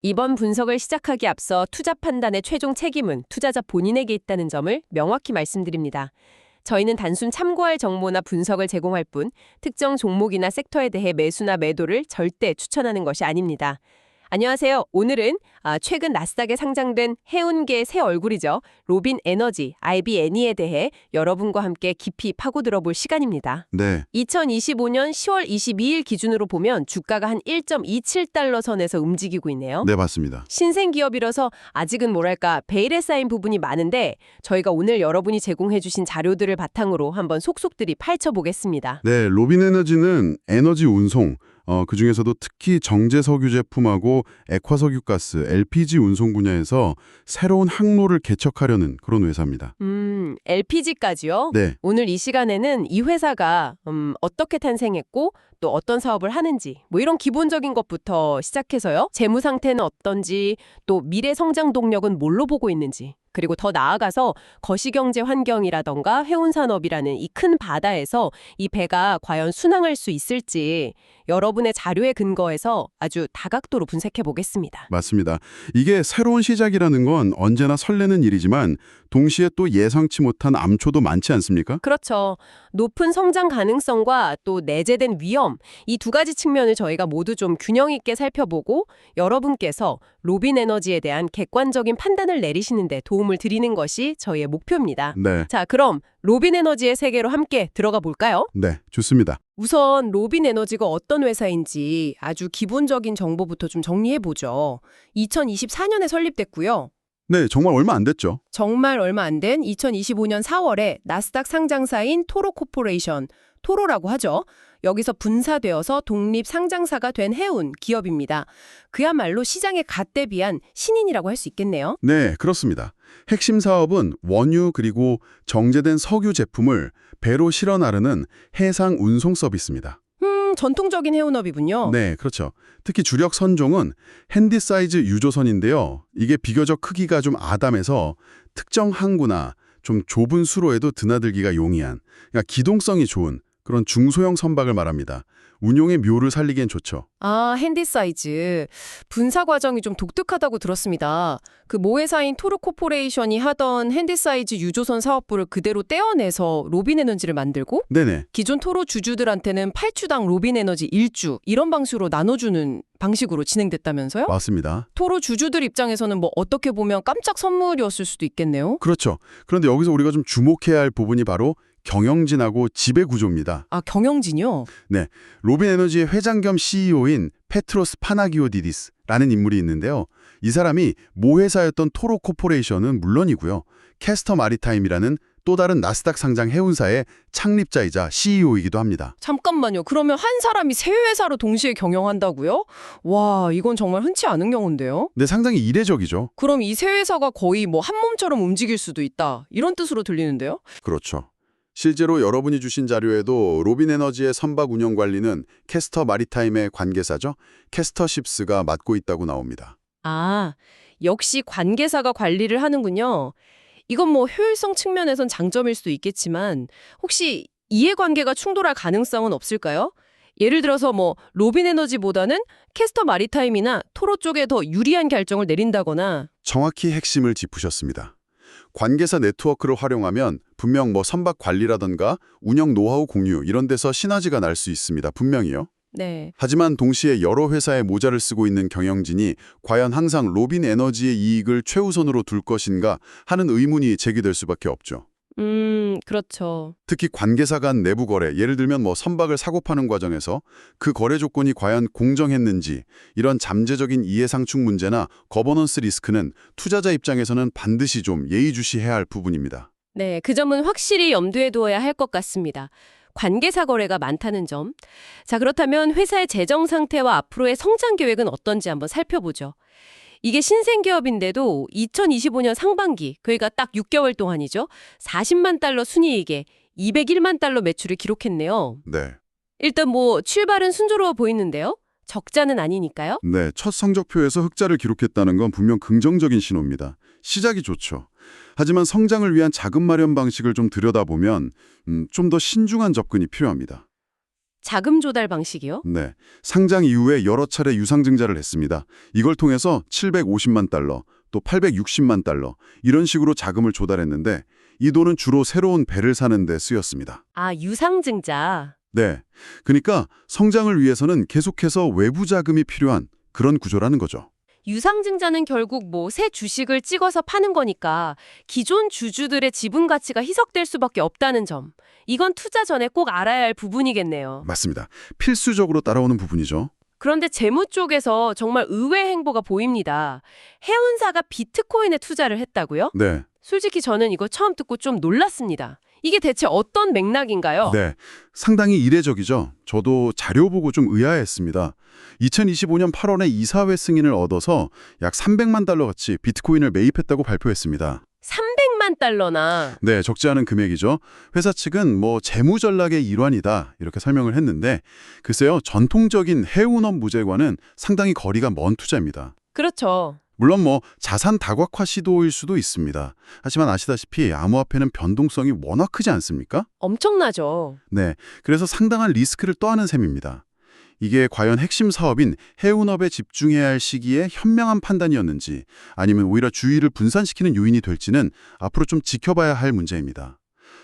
이번 분석을 시작하기 앞서 투자 판단의 최종 책임은 투자자 본인에게 있다는 점을 명확히 말씀드립니다. 저희는 단순 참고할 정보나 분석을 제공할 뿐 특정 종목이나 섹터에 대해 매수나 매도를 절대 추천하는 것이 아닙니다. 안녕하세요. 오늘은 최근 나스닥에 상장된 해운계의 새 얼굴이죠. 로빈 에너지, IBNE에 대해 여러분과 함께 깊이 파고들어 볼 시간입니다. 네, 2025년 10월 22일 기준으로 보면 주가가 한 1.27달러 선에서 움직이고 있네요. 네, 맞습니다. 신생 기업이라서 아직은 뭐랄까 베일에 쌓인 부분이 많은데 저희가 오늘 여러분이 제공해 주신 자료들을 바탕으로 한번 속속들이 파헤쳐보겠습니다. 네, 로빈에너지는 에너지 운송, 그중에서도 특히 정제석유 제품하고 액화석유가스, LPG 운송 분야에서 새로운 항로를 개척하려는 그런 회사입니다. LPG까지요? 네, 오늘 이 시간에는 이 회사가 어떻게 탄생했고 또 어떤 사업을 하는지 뭐 이런 기본적인 것부터 시작해서요. 재무 상태는 어떤지 또 미래 성장 동력은 뭘로 보고 있는지 그리고 더 나아가서 거시경제 환경이라던가 해운산업이라는 이 큰 바다에서 이 배가 과연 순항할 수 있을지 여러분의 자료에 근거해서 아주 다각도로 분석해 보겠습니다. 맞습니다. 이게 새로운 시작이라는 건 언제나 설레는 일이지만 동시에 또 예상치 못한 암초도 많지 않습니까? 그렇죠. 높은 성장 가능성과 또 내재된 위험, 이 두 가지 측면을 저희가 모두 좀 균형 있게 살펴보고 여러분께서 로빈에너지에 대한 객관적인 판단을 내리시는 데 도움을 드리는 것이 저희의 목표입니다. 네, 자, 그럼 로빈에너지의 세계로 함께 들어가 볼까요? 네, 좋습니다. 우선 로빈에너지가 어떤 회사인지 아주 기본적인 정보부터 좀 정리해보죠. 2024년에 설립됐고요. 네, 정말 얼마 안 됐죠. 정말 얼마 안 된 2025년 4월에 나스닥 상장사인 토로 코퍼레이션, 토로라고 하죠. 여기서 분사되어서 독립 상장사가 된 해운 기업입니다. 그야말로 시장의 갓 대비한 신인이라고 할 수 있겠네요. 네, 그렇습니다. 핵심 사업은 원유 그리고 정제된 석유 제품을 배로 실어 나르는 해상 운송 서비스입니다. 전통적인 해운업이군요. 네, 그렇죠. 특히 주력 선종은 핸디 사이즈 유조선인데요. 이게 비교적 크기가 좀 아담해서 특정 항구나 좀 좁은 수로에도 드나들기가 용이한, 그러니까 기동성이 좋은 그런 중소형 선박을 말합니다. 운용의 묘를 살리기엔 좋죠. 아, 핸디 사이즈. 분사 과정이 좀 독특하다고 들었습니다. 그 모회사인 토르 코퍼레이션이 하던 핸디 사이즈 유조선 사업부를 그대로 떼어내서 로빈에너지를 만들고 네네. 기존 토로 주주들한테는 8주당 로빈에너지 1주 이런 방식으로 나눠주는 방식으로 진행됐다면서요? 맞습니다. 토로 주주들 입장에서는 뭐 어떻게 보면 깜짝 선물이었을 수도 있겠네요. 그렇죠. 그런데 여기서 우리가 좀 주목해야 할 부분이 바로 경영진하고 지배 구조입니다. 아, 경영진이요? 네, 로빈에너지의 회장 겸 CEO인 페트로스 파나기오디디스라는 인물이 있는데요. 이 사람이 모회사였던 토로 코퍼레이션은 물론이고요. 캐스터 마리타임이라는 또 다른 나스닥 상장 해운사의 창립자이자 CEO이기도 합니다. 잠깐만요. 그러면 한 사람이 세 회사로 동시에 경영한다고요? 와, 이건 정말 흔치 않은 경우인데요. 근데 상당히 이례적이죠. 그럼 이 세 회사가 거의 뭐 한 몸처럼 움직일 수도 있다. 이런 뜻으로 들리는데요? 그렇죠. 실제로 여러분이 주신 자료에도 로빈에너지의 선박 운영 관리는 캐스터 마리타임의 관계사죠. 캐스터십스가 맡고 있다고 나옵니다. 아, 역시 관계사가 관리를 하는군요. 이건 뭐 효율성 측면에선 장점일 수도 있겠지만 혹시 이해관계가 충돌할 가능성은 없을까요? 예를 들어서 뭐 로빈에너지보다는 캐스터 마리타임이나 토로 쪽에 더 유리한 결정을 내린다거나. 정확히 핵심을 짚으셨습니다. 관계사 네트워크를 활용하면 분명 뭐 선박 관리라던가 운영 노하우 공유 이런 데서 시너지가 날 수 있습니다. 분명히요. 네. 하지만 동시에 여러 회사의 모자를 쓰고 있는 경영진이 과연 항상 로빈에너지의 이익을 최우선으로 둘 것인가 하는 의문이 제기될 수밖에 없죠. 그렇죠. 특히 관계사 간 내부 거래, 예를 들면 뭐 선박을 사고 파는 과정에서 그 거래 조건이 과연 공정했는지 이런 잠재적인 이해상충 문제나 거버넌스 리스크는 투자자 입장에서는 반드시 좀 예의주시해야 할 부분입니다. 네, 그 점은 확실히 염두에 두어야 할 것 같습니다. 관계사 거래가 많다는 점. 자, 그렇다면 회사의 재정 상태와 앞으로의 성장 계획은 어떤지 한번 살펴보죠. 이게 신생기업인데도 2025년 상반기, 그러니까 딱 6개월 동안이죠. 40만 달러 순이익에 201만 달러 매출을 기록했네요. 네. 일단 뭐 출발은 순조로워 보이는데요. 적자는 아니니까요. 네, 첫 성적표에서 흑자를 기록했다는 건 분명 긍정적인 신호입니다. 시작이 좋죠. 하지만 성장을 위한 자금 마련 방식을 좀 들여다보면 좀 더 신중한 접근이 필요합니다. 자금 조달 방식이요? 네, 상장 이후에 여러 차례 유상증자를 했습니다. 이걸 통해서 750만 달러, 또 860만 달러 이런 식으로 자금을 조달했는데 이 돈은 주로 새로운 배를 사는 데 쓰였습니다. 아, 유상증자. 네, 그러니까 성장을 위해서는 계속해서 외부 자금이 필요한 그런 구조라는 거죠. 유상증자는 결국 뭐 새 주식을 찍어서 파는 거니까 기존 주주들의 지분 가치가 희석될 수밖에 없다는 점. 이건 투자 전에 꼭 알아야 할 부분이겠네요. 맞습니다. 필수적으로 따라오는 부분이죠. 그런데 재무 쪽에서 정말 의외 행보가 보입니다. 해운사가 비트코인에 투자를 했다고요? 네, 솔직히 저는 이거 처음 듣고 좀 놀랐습니다. 이게 대체 어떤 맥락인가요? 네, 상당히 이례적이죠. 저도 자료 보고 좀 의아했습니다. 2025년 8월에 이사회 승인을 얻어서 약 300만 달러가치 비트코인을 매입했다고 발표했습니다. 300만 달러나. 네, 적지 않은 금액이죠. 회사 측은 뭐 재무 전략의 일환이다 이렇게 설명을 했는데 글쎄요, 전통적인 해운업 무제과는 상당히 거리가 먼 투자입니다. 그렇죠. 물론 뭐 자산 다각화 시도일 수도 있습니다. 하지만 아시다시피 암호화폐는 변동성이 워낙 크지 않습니까? 엄청나죠. 네, 그래서 상당한 리스크를 떠안은 셈입니다. 이게 과연 핵심 사업인 해운업에 집중해야 할 시기에 현명한 판단이었는지 아니면 오히려 주의를 분산시키는 요인이 될지는 앞으로 좀 지켜봐야 할 문제입니다.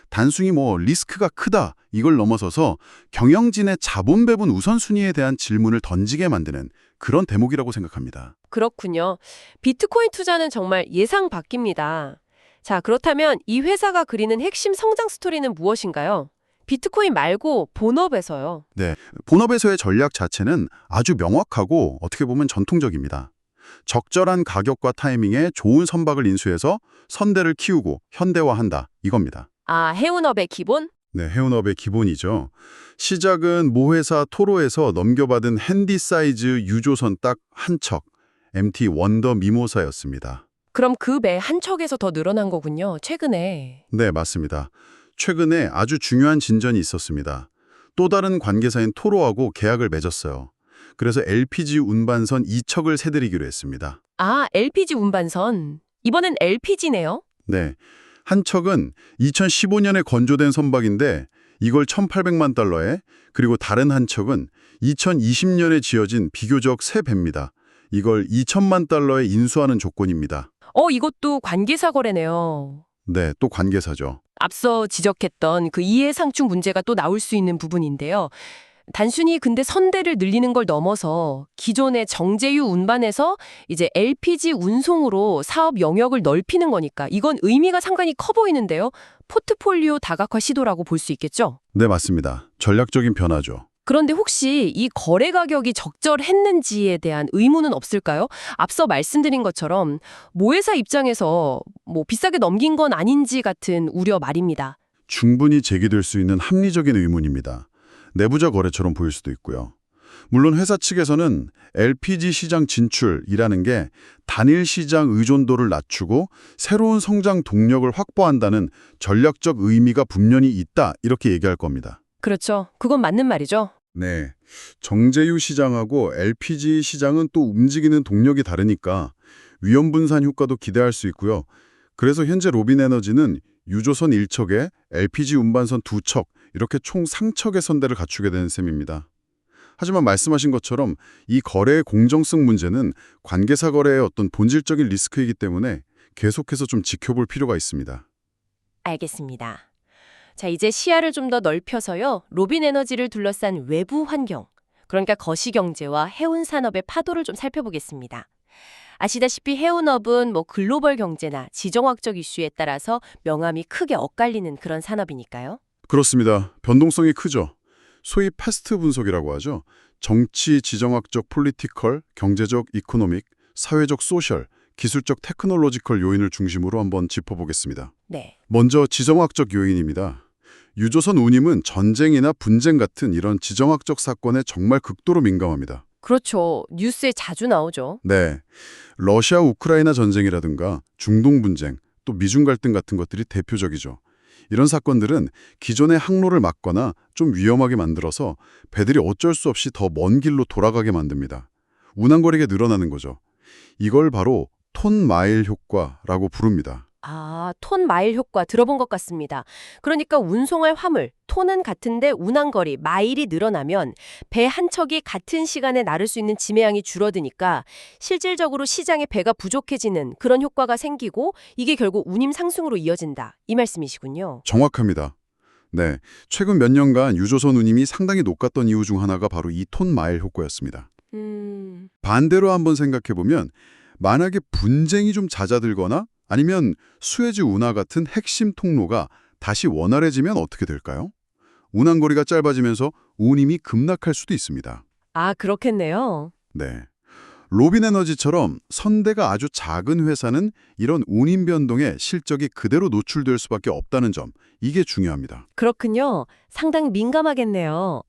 단순히 뭐 리스크가 크다 이걸 넘어서서 경영진의 자본 배분 우선순위에 대한 질문을 던지게 만드는 그런 대목이라고 생각합니다. 그렇군요. 비트코인 투자는 정말 예상 밖입니다. 자, 그렇다면 이 회사가 그리는 핵심 성장 스토리는 무엇인가요? 비트코인 말고 본업에서요. 네, 본업에서의 전략 자체는 아주 명확하고 어떻게 보면 전통적입니다. 적절한 가격과 타이밍에 좋은 선박을 인수해서 선대를 키우고 현대화한다 이겁니다. 아, 해운업의 기본? 네, 해운업의 기본이죠. 시작은 모회사 토로에서 넘겨받은 핸디사이즈 유조선 딱 한 척, MT 원더 미모사였습니다. 그럼 그 배 한 척에서 더 늘어난 거군요, 최근에. 네, 맞습니다. 최근에 아주 중요한 진전이 있었습니다. 또 다른 관계사인 토로하고 계약을 맺었어요. 그래서 LPG 운반선 2척을 세드리기로 했습니다. 아, LPG 운반선. 이번엔 LPG네요? 네, 한 척은 2015년에 건조된 선박인데 이걸 1,800만 달러에, 그리고 다른 한 척은 2020년에 지어진 비교적 새 배입니다. 이걸 2천만 달러에 인수하는 조건입니다. 이것도 관계사 거래네요. 네, 또 관계사죠. 앞서 지적했던 그 이해상충 문제가 또 나올 수 있는 부분인데요. 단순히 근데 선대를 늘리는 걸 넘어서 기존의 정제유 운반에서 이제 LPG 운송으로 사업 영역을 넓히는 거니까 이건 의미가 상당히 커 보이는데요. 포트폴리오 다각화 시도라고 볼 수 있겠죠? 네, 맞습니다. 전략적인 변화죠. 그런데 혹시 이 거래 가격이 적절했는지에 대한 의문은 없을까요? 앞서 말씀드린 것처럼 모회사 입장에서 뭐 비싸게 넘긴 건 아닌지 같은 우려 말입니다. 충분히 제기될 수 있는 합리적인 의문입니다. 내부자 거래처럼 보일 수도 있고요. 물론 회사 측에서는 LPG 시장 진출이라는 게 단일 시장 의존도를 낮추고 새로운 성장 동력을 확보한다는 전략적 의미가 분명히 있다 이렇게 얘기할 겁니다. 그렇죠. 그건 맞는 말이죠. 네, 정제유 시장하고 LPG 시장은 또 움직이는 동력이 다르니까 위험 분산 효과도 기대할 수 있고요. 그래서 현재 로빈에너지는 유조선 1척에 LPG 운반선 2척, 이렇게 총 3척의 선대를 갖추게 되는 셈입니다. 하지만 말씀하신 것처럼 이 거래의 공정성 문제는 관계사 거래의 어떤 본질적인 리스크이기 때문에 계속해서 좀 지켜볼 필요가 있습니다. 알겠습니다. 자, 이제 시야를 좀 더 넓혀서요. 로빈에너지를 둘러싼 외부 환경, 그러니까 거시경제와 해운 산업의 파도를 좀 살펴보겠습니다. 아시다시피 해운업은 뭐 글로벌 경제나 지정학적 이슈에 따라서 명암이 크게 엇갈리는 그런 산업이니까요. 그렇습니다. 변동성이 크죠. 소위 패스트 분석이라고 하죠. 정치, 지정학적, 폴리티컬, 경제적, 이코노믹, 사회적, 소셜, 기술적, 테크놀로지컬 요인을 중심으로 한번 짚어보겠습니다. 네. 먼저 지정학적 요인입니다. 유조선 운임은 전쟁이나 분쟁 같은 이런 지정학적 사건에 정말 극도로 민감합니다. 그렇죠. 뉴스에 자주 나오죠. 네, 러시아 우크라이나 전쟁이라든가 중동 분쟁, 또 미중 갈등 같은 것들이 대표적이죠. 이런 사건들은 기존의 항로를 막거나 좀 위험하게 만들어서 배들이 어쩔 수 없이 더 먼 길로 돌아가게 만듭니다. 운항거리가 늘어나는 거죠. 이걸 바로 톤 마일 효과라고 부릅니다. 아, 톤 마일 효과 들어본 것 같습니다. 그러니까 운송할 화물, 톤은 같은데 운항거리, 마일이 늘어나면 배 한 척이 같은 시간에 나를 수 있는 지매량이 줄어드니까 실질적으로 시장에 배가 부족해지는 그런 효과가 생기고 이게 결국 운임 상승으로 이어진다. 이 말씀이시군요. 정확합니다. 네, 최근 몇 년간 유조선 운임이 상당히 높았던 이유 중 하나가 바로 이 톤 마일 효과였습니다. 반대로 한번 생각해보면 만약에 분쟁이 좀 잦아들거나 아니면 수에즈 운하 같은 핵심 통로가 다시 원활해지면 어떻게 될까요? 운항거리가 짧아지면서 운임이 급락할 수도 있습니다. 아, 그렇겠네요. 네. 로빈에너지처럼 선대가 아주 작은 회사는 이런 운임 변동에 실적이 그대로 노출될 수밖에 없다는 점, 이게 중요합니다. 그렇군요. 상당히 민감하겠네요.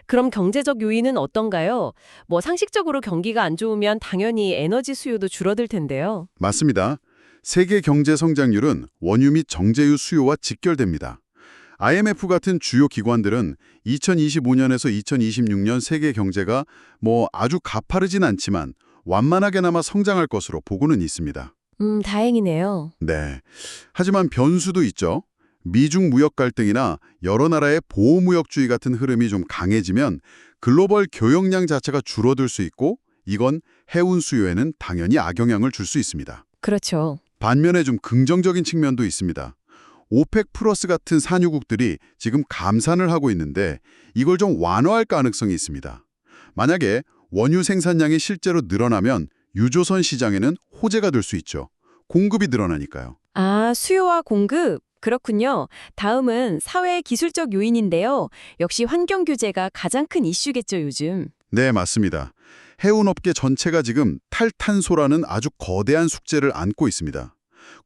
그럼 경제적 요인은 어떤가요? 뭐 상식적으로 경기가 안 좋으면 당연히 에너지 수요도 줄어들 텐데요. 맞습니다. 세계 경제 성장률은 원유 및 정제유 수요와 직결됩니다. IMF 같은 주요 기관들은 2025년에서 2026년 세계 경제가 아주 가파르진 않지만 완만하게나마 성장할 것으로 보고는 있습니다. 다행이네요. 네. 하지만 변수도 있죠. 미중 무역 갈등이나 여러 나라의 보호무역주의 같은 흐름이 좀 강해지면 글로벌 교역량 자체가 줄어들 수 있고 이건 해운 수요에는 당연히 악영향을 줄 수 있습니다. 그렇죠. 반면에 좀 긍정적인 측면도 있습니다. 오펙 플러스 같은 산유국들이 지금 감산을 하고 있는데 이걸 좀 완화할 가능성이 있습니다. 만약에 원유 생산량이 실제로 늘어나면 유조선 시장에는 호재가 될 수 있죠. 공급이 늘어나니까요. 아, 수요와 공급. 그렇군요. 다음은 사회 기술적 요인인데요. 역시 환경 규제가 가장 큰 이슈겠죠, 요즘. 네, 맞습니다. 해운업계 전체가 지금 탈탄소라는 아주 거대한 숙제를 안고 있습니다.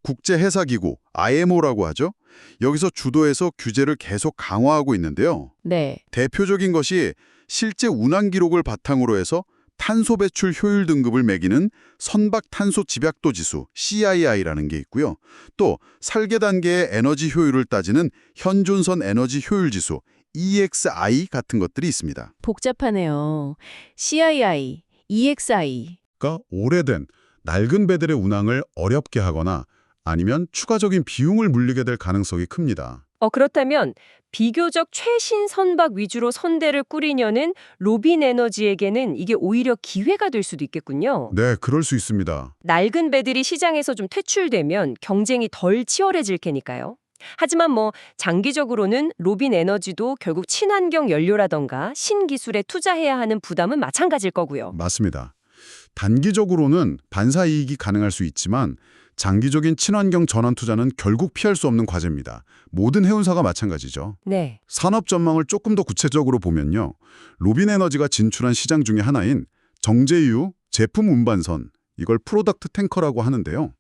국제해사기구 IMO라고 하죠. 여기서 주도해서 규제를 계속 강화하고 있는데요. 네. 대표적인 것이 실제 운항 기록을 바탕으로 해서 탄소 배출 효율 등급을 매기는 선박 탄소 집약도 지수 CII라는 게 있고요. 또 설계 단계의 에너지 효율을 따지는 현존선 에너지 효율 지수 EXI 같은 것들이 있습니다. 복잡하네요. CII, EXI. 그러니까 오래된 낡은 배들의 운항을 어렵게 하거나 아니면 추가적인 비용을 물리게 될 가능성이 큽니다. 그렇다면 비교적 최신 선박 위주로 선대를 꾸리려는 로빈에너지에게는 이게 오히려 기회가 될 수도 있겠군요. 네, 그럴 수 있습니다. 낡은 배들이 시장에서 좀 퇴출되면 경쟁이 덜 치열해질 테니까요. 하지만 장기적으로는 로빈에너지도 결국 친환경 연료라던가 신기술에 투자해야 하는 부담은 마찬가지일 거고요. 맞습니다. 단기적으로는 반사 이익이 가능할 수 있지만 장기적인 친환경 전환 투자는 결국 피할 수 없는 과제입니다. 모든 해운사가 마찬가지죠. 네. 산업 전망을 조금 더 구체적으로 보면요. 로빈에너지가 진출한 시장 중에 하나인 정제유 제품 운반선, 이걸 프로덕트 탱커라고 하는데요.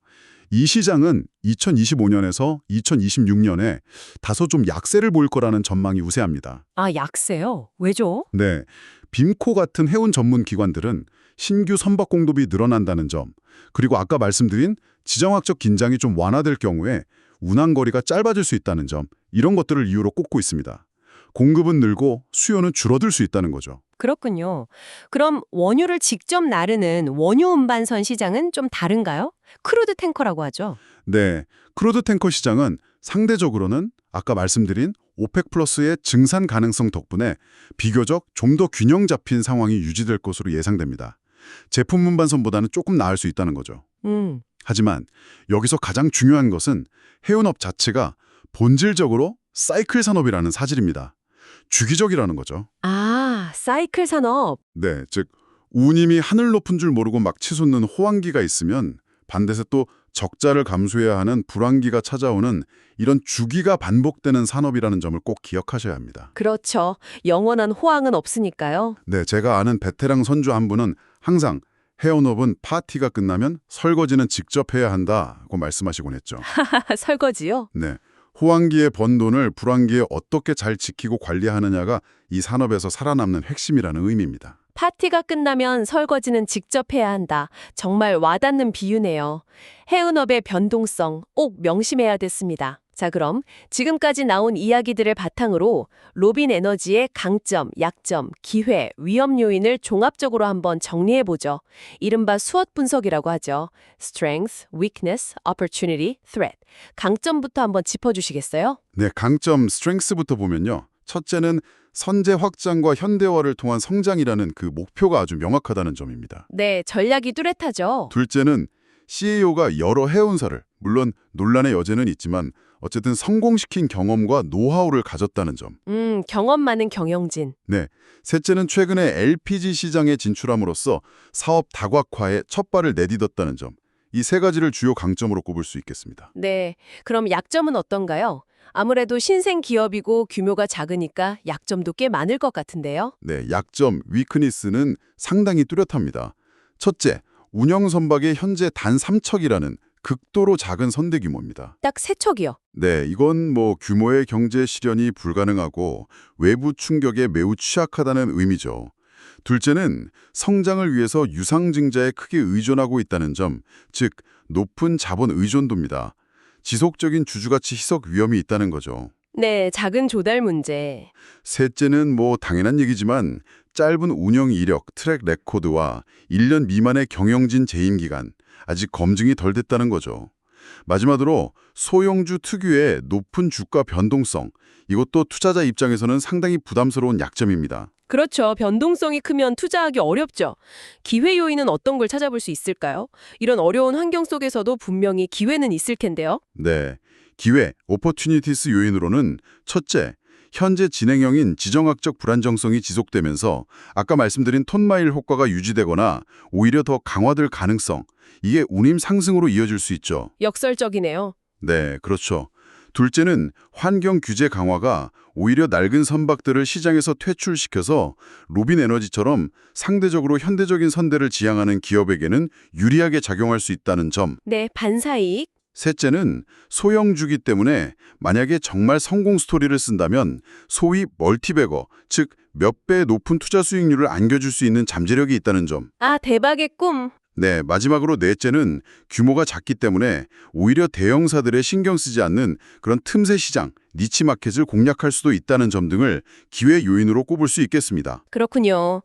이 시장은 2025년에서 2026년에 다소 좀 약세를 보일 거라는 전망이 우세합니다. 아, 약세요? 왜죠? 네, 빔코 같은 해운 전문 기관들은 신규 선박 공급이 늘어난다는 점, 그리고 아까 말씀드린 지정학적 긴장이 좀 완화될 경우에 운항거리가 짧아질 수 있다는 점, 이런 것들을 이유로 꼽고 있습니다. 공급은 늘고 수요는 줄어들 수 있다는 거죠. 그렇군요. 그럼 원유를 직접 나르는 원유 운반선 시장은 좀 다른가요? 크루드 탱커라고 하죠. 네, 크루드 탱커 시장은 상대적으로는 아까 말씀드린 오펙 플러스의 증산 가능성 덕분에 비교적 좀 더 균형 잡힌 상황이 유지될 것으로 예상됩니다. 제품 운반선보다는 조금 나을 수 있다는 거죠. 하지만 여기서 가장 중요한 것은 해운업 자체가 본질적으로 사이클 산업이라는 사실입니다. 주기적이라는 거죠. 아, 사이클 산업. 네, 즉 운임이 하늘 높은 줄 모르고 막 치솟는 호황기가 있으면 반드시 또 적자를 감수해야 하는 불황기가 찾아오는 이런 주기가 반복되는 산업이라는 점을 꼭 기억하셔야 합니다. 그렇죠. 영원한 호황은 없으니까요. 네, 제가 아는 베테랑 선주 한 분은 항상 해운업은 파티가 끝나면 설거지는 직접 해야 한다고 말씀하시곤 했죠. 설거지요? 네, 호황기에 번 돈을 불황기에 어떻게 잘 지키고 관리하느냐가 이 산업에서 살아남는 핵심이라는 의미입니다. 파티가 끝나면 설거지는 직접 해야 한다. 정말 와닿는 비유네요. 해운업의 변동성 꼭 명심해야 됐습니다. 자, 그럼 지금까지 나온 이야기들을 바탕으로 로빈 에너지의 강점, 약점, 기회, 위험 요인을 종합적으로 한번 정리해보죠. 이른바 수엇 분석이라고 하죠. Strength, Weakness, Opportunity, Threat. 강점부터 한번 짚어주시겠어요? 네, 강점 스트렝스부터 보면요. 첫째는 선제 확장과 현대화를 통한 성장이라는 그 목표가 아주 명확하다는 점입니다. 네, 전략이 뚜렷하죠. 둘째는 CEO가 여러 해운사를, 물론 논란의 여지는 있지만 어쨌든 성공시킨 경험과 노하우를 가졌다는 점. 경험 많은 경영진. 네, 셋째는 최근에 LPG 시장에 진출함으로써 사업 다각화에 첫발을 내딛었다는 점. 이 세 가지를 주요 강점으로 꼽을 수 있겠습니다. 네, 그럼 약점은 어떤가요? 아무래도 신생 기업이고 규모가 작으니까 약점도 꽤 많을 것 같은데요. 네, 약점, 위크니스는 상당히 뚜렷합니다. 첫째, 운영 선박의 현재 단 3척이라는 극도로 작은 선대 규모입니다. 딱 세 척이요. 네, 이건 뭐 규모의 경제 실현이 불가능하고 외부 충격에 매우 취약하다는 의미죠. 둘째는 성장을 위해서 유상증자에 크게 의존하고 있다는 점, 즉 높은 자본 의존도입니다. 지속적인 주주가치 희석 위험이 있다는 거죠. 네, 작은 조달 문제. 셋째는 뭐 당연한 얘기지만 짧은 운영 이력, 트랙 레코드와 1년 미만의 경영진 재임 기간, 아직 검증이 덜 됐다는 거죠. 마지막으로 소형주 특유의 높은 주가 변동성, 이것도 투자자 입장에서는 상당히 부담스러운 약점입니다. 그렇죠. 변동성이 크면 투자하기 어렵죠. 기회 요인은 어떤 걸 찾아볼 수 있을까요? 이런 어려운 환경 속에서도 분명히 기회는 있을 텐데요. 네, 기회, 오퍼튜니티스 요인으로는 첫째, 현재 진행형인 지정학적 불안정성이 지속되면서 아까 말씀드린 톤마일 효과가 유지되거나 오히려 더 강화될 가능성, 이게 운임 상승으로 이어질 수 있죠. 역설적이네요. 네, 그렇죠. 둘째는 환경 규제 강화가 오히려 낡은 선박들을 시장에서 퇴출시켜서 로빈 에너지처럼 상대적으로 현대적인 선대를 지향하는 기업에게는 유리하게 작용할 수 있다는 점. 네, 반사이익. 셋째는 소형주기 때문에 만약에 정말 성공 스토리를 쓴다면 소위 멀티베거, 즉 몇 배의 높은 투자 수익률을 안겨줄 수 있는 잠재력이 있다는 점. 아, 대박의 꿈. 네, 마지막으로 넷째는 규모가 작기 때문에 오히려 대형사들에 신경 쓰지 않는 그런 틈새 시장, 니치 마켓을 공략할 수도 있다는 점 등을 기회 요인으로 꼽을 수 있겠습니다. 그렇군요.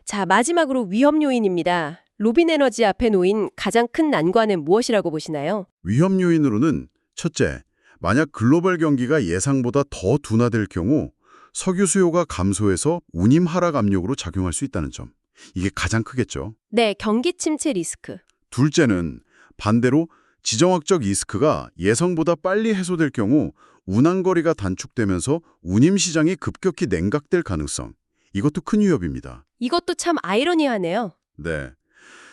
자, 마지막으로 위험 요인입니다. 로빈 에너지 앞에 놓인 가장 큰 난관은 무엇이라고 보시나요? 위험 요인으로는 첫째, 만약 글로벌 경기가 예상보다 더 둔화될 경우 석유 수요가 감소해서 운임 하락 압력으로 작용할 수 있다는 점. 이게 가장 크겠죠. 네, 경기 침체 리스크. 둘째는 반대로 지정학적 리스크가 예상보다 빨리 해소될 경우 운항거리가 단축되면서 운임 시장이 급격히 냉각될 가능성. 이것도 큰 위협입니다. 이것도 참 아이러니하네요. 네.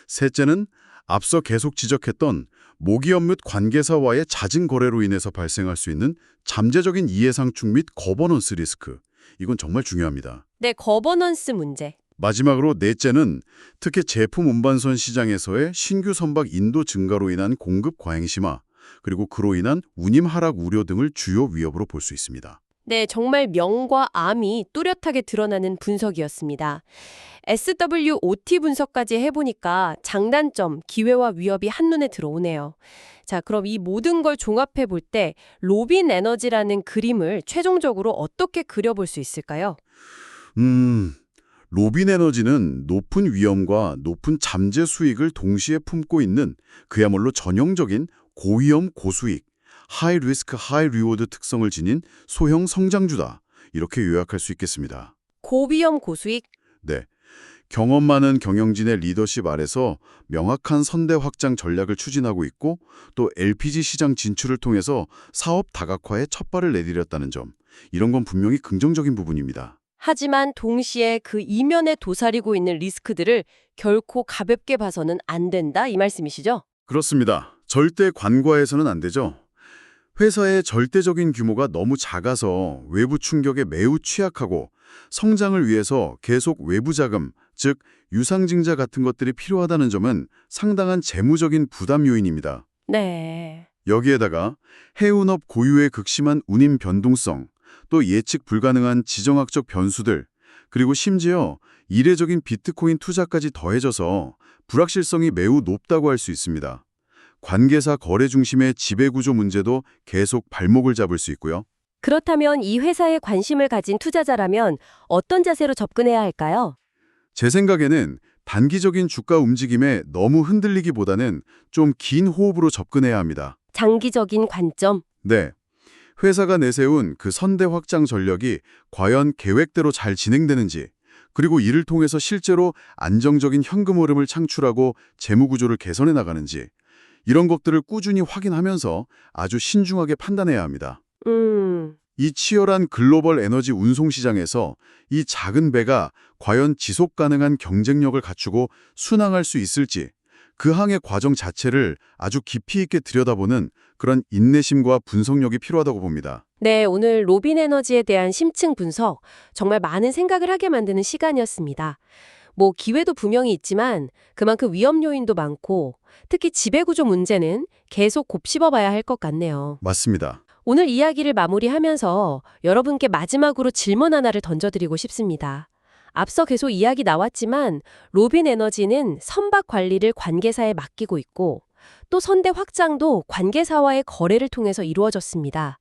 셋째는 앞서 계속 지적했던 모기업 및 관계사와의 잦은 거래로 인해서 발생할 수 있는 잠재적인 이해상충 및 거버넌스 리스크. 이건 정말 중요합니다. 네, 거버넌스 문제. 마지막으로 넷째는 특히 제품 운반선 시장에서의 신규 선박 인도 증가로 인한 공급 과잉 심화, 그리고 그로 인한 운임 하락 우려 등을 주요 위협으로 볼 수 있습니다. 네, 정말 명과 암이 뚜렷하게 드러나는 분석이었습니다. SWOT 분석까지 해보니까 장단점, 기회와 위협이 한눈에 들어오네요. 자, 그럼 이 모든 걸 종합해 볼 때 로빈 에너지라는 그림을 최종적으로 어떻게 그려볼 수 있을까요? 로빈 에너지는 높은 위험과 높은 잠재 수익을 동시에 품고 있는 그야말로 전형적인 고위험 고수익, 하이 리스크 하이 리워드 특성을 지닌 소형 성장주다. 이렇게 요약할 수 있겠습니다. 고위험 고수익. 네. 경험 많은 경영진의 리더십 아래서 명확한 선대 확장 전략을 추진하고 있고 또 LPG 시장 진출을 통해서 사업 다각화에 첫발을 내디뎠다는 점. 이런 건 분명히 긍정적인 부분입니다. 하지만 동시에 그 이면에 도사리고 있는 리스크들을 결코 가볍게 봐서는 안 된다 이 말씀이시죠? 그렇습니다. 절대 관과해서는 안 되죠. 회사의 절대적인 규모가 너무 작아서 외부 충격에 매우 취약하고 성장을 위해서 계속 외부 자금, 즉 유상증자 같은 것들이 필요하다는 점은 상당한 재무적인 부담 요인입니다. 네. 여기에다가 해운업 고유의 극심한 운임 변동성, 또 예측 불가능한 지정학적 변수들, 그리고 심지어 이례적인 비트코인 투자까지 더해져서 불확실성이 매우 높다고 할 수 있습니다. 관계사 거래 중심의 지배구조 문제도 계속 발목을 잡을 수 있고요. 그렇다면 이 회사에 관심을 가진 투자자라면 어떤 자세로 접근해야 할까요? 제 생각에는 단기적인 주가 움직임에 너무 흔들리기보다는 좀 긴 호흡으로 접근해야 합니다. 장기적인 관점. 네. 회사가 내세운 그 선대 확장 전략이 과연 계획대로 잘 진행되는지, 그리고 이를 통해서 실제로 안정적인 현금 흐름을 창출하고 재무 구조를 개선해 나가는지, 이런 것들을 꾸준히 확인하면서 아주 신중하게 판단해야 합니다. 이 치열한 글로벌 에너지 운송 시장에서 이 작은 배가 과연 지속 가능한 경쟁력을 갖추고 순항할 수 있을지, 그 항의 과정 자체를 아주 깊이 있게 들여다보는 그런 인내심과 분석력이 필요하다고 봅니다. 네, 오늘 로빈에너지에 대한 심층 분석, 정말 많은 생각을 하게 만드는 시간이었습니다. 뭐 기회도 분명히 있지만 그만큼 위험 요인도 많고 특히 지배구조 문제는 계속 곱씹어봐야 할 것 같네요. 맞습니다. 오늘 이야기를 마무리하면서 여러분께 마지막으로 질문 하나를 던져드리고 싶습니다. 앞서 계속 이야기 나왔지만 로빈에너지는 선박 관리를 관계사에 맡기고 있고 또 선대 확장도 관계사와의 거래를 통해서 이루어졌습니다.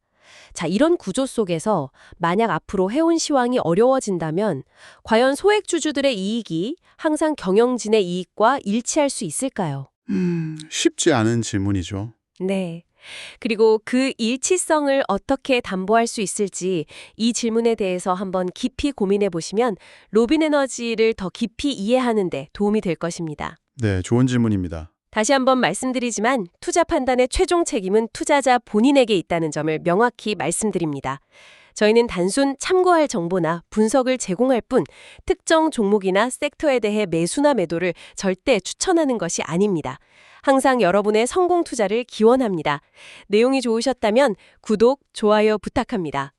자, 이런 구조 속에서 만약 앞으로 해운 시황이 어려워진다면 과연 소액주주들의 이익이 항상 경영진의 이익과 일치할 수 있을까요? 쉽지 않은 질문이죠. 네. 그리고 그 일치성을 어떻게 담보할 수 있을지 이 질문에 대해서 한번 깊이 고민해 보시면 로빈에너지를 더 깊이 이해하는 데 도움이 될 것입니다. 네, 좋은 질문입니다. 다시 한번 말씀드리지만 투자 판단의 최종 책임은 투자자 본인에게 있다는 점을 명확히 말씀드립니다. 저희는 단순 참고할 정보나 분석을 제공할 뿐 특정 종목이나 섹터에 대해 매수나 매도를 절대 추천하는 것이 아닙니다. 항상 여러분의 성공 투자를 기원합니다. 내용이 좋으셨다면 구독, 좋아요 부탁합니다.